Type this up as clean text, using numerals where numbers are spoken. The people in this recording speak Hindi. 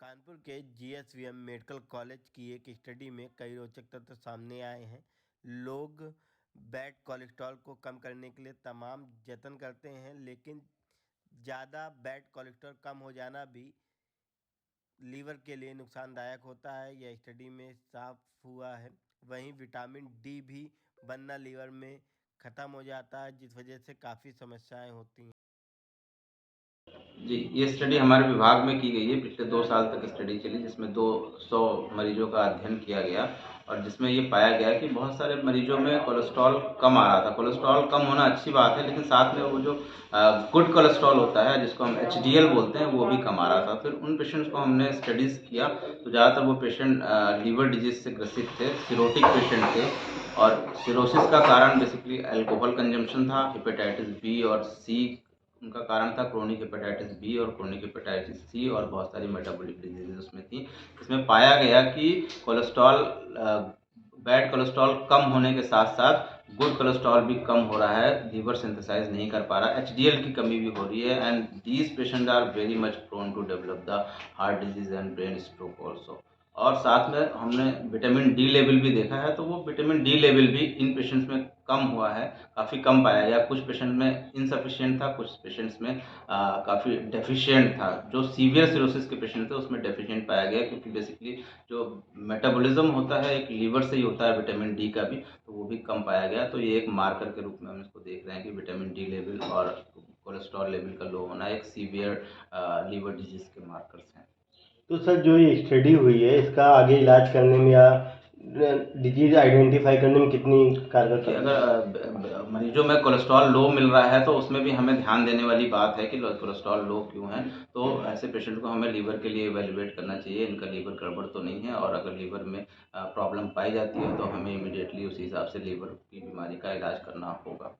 कानपुर के जीएसवीएम मेडिकल कॉलेज की एक स्टडी में कई रोचक तथ्य सामने आए हैं। लोग बैड कोलेस्ट्रॉल को कम करने के लिए तमाम जतन करते हैं, लेकिन ज़्यादा बैड कोलेस्ट्रॉल कम हो जाना भी लीवर के लिए नुकसानदायक होता है। यह स्टडी में साफ हुआ है। वहीं विटामिन डी भी बनना लीवर में ख़त्म हो जाता है, जिस वजह से काफ़ी समस्याएं होती हैं। जी, ये स्टडी हमारे विभाग में की गई है। पिछले 2 साल तक स्टडी चली, जिसमें 200 मरीजों का अध्ययन किया गया और जिसमें ये पाया गया कि बहुत सारे मरीजों में कोलेस्ट्रॉल कम आ रहा था। कोलेस्ट्रॉल कम होना अच्छी बात है, लेकिन साथ में वो जो गुड कोलेस्ट्रॉल होता है, जिसको हम एचडीएल बोलते हैं, वो भी कम आ रहा था। फिर उन पेशेंट्स को हमने स्टडीज़ किया, तो ज़्यादातर वो पेशेंट लीवर डिजीज़ से ग्रसित थे, सिरोटिक पेशेंट थे और सिरोसिस का कारण बेसिकली अल्कोहल कंजम्पशन था, हेपेटाइटिस बी और सी उनका कारण था, क्रोनिक हेपेटाइटिस बी और क्रोनिक हेपेटाइटिस सी और बहुत सारी मेटाबॉलिक डिजीज़ उसमें थी। इसमें पाया गया कि कोलेस्ट्रॉल बैड कोलेस्ट्रॉल कम होने के साथ-साथ गुड कोलेस्ट्रॉल भी कम हो रहा है, लीवर सिंथेसाइज़ नहीं कर पा रहा है, एचडीएल की कमी भी हो रही है and these patients are very much prone to develop the heart disease and brain stroke also. और साथ में हमने विटामिन डी लेवल भी देखा है, तो वो विटामिन डी लेवल भी इन पेशेंट्स में कम हुआ है, काफ़ी कम पाया गया। कुछ पेशेंट में इनसफिशिएंट था, कुछ पेशेंट्स में काफ़ी डेफिशिएंट था। जो सीवियर सिरोसिस के पेशेंट थे उसमें डेफिशिएंट पाया गया, क्योंकि बेसिकली जो मेटाबॉलिज्म होता है एक लीवर से ही होता है, विटामिन डी का भी, तो वो भी कम पाया गया। तो ये एक मार्कर के रूप में हम इसको देख रहे हैं कि विटामिन डी लेवल और कोलेस्ट्रॉल लेवल का लो होना एक सीवियर लीवर डिजीज़ के मार्कर्स हैं। तो सर, जो ये स्टडी हुई है, इसका आगे इलाज करने में या डिजीज आइडेंटिफाई करने में कितनी कारगर कि साबित अगर मरीजों में कोलेस्ट्रॉल लो मिल रहा है, तो उसमें भी हमें ध्यान देने वाली बात है कि कोलेस्ट्रॉल लो क्यों है। तो ऐसे पेशेंट को हमें लीवर के लिए इवैल्यूएट करना चाहिए, इनका लीवर गड़बड़ तो नहीं है, और अगर लीवर में प्रॉब्लम पाई जाती है तो हमें इमीडिएटली उसी हिसाब से लीवर की बीमारी का इलाज करना होगा।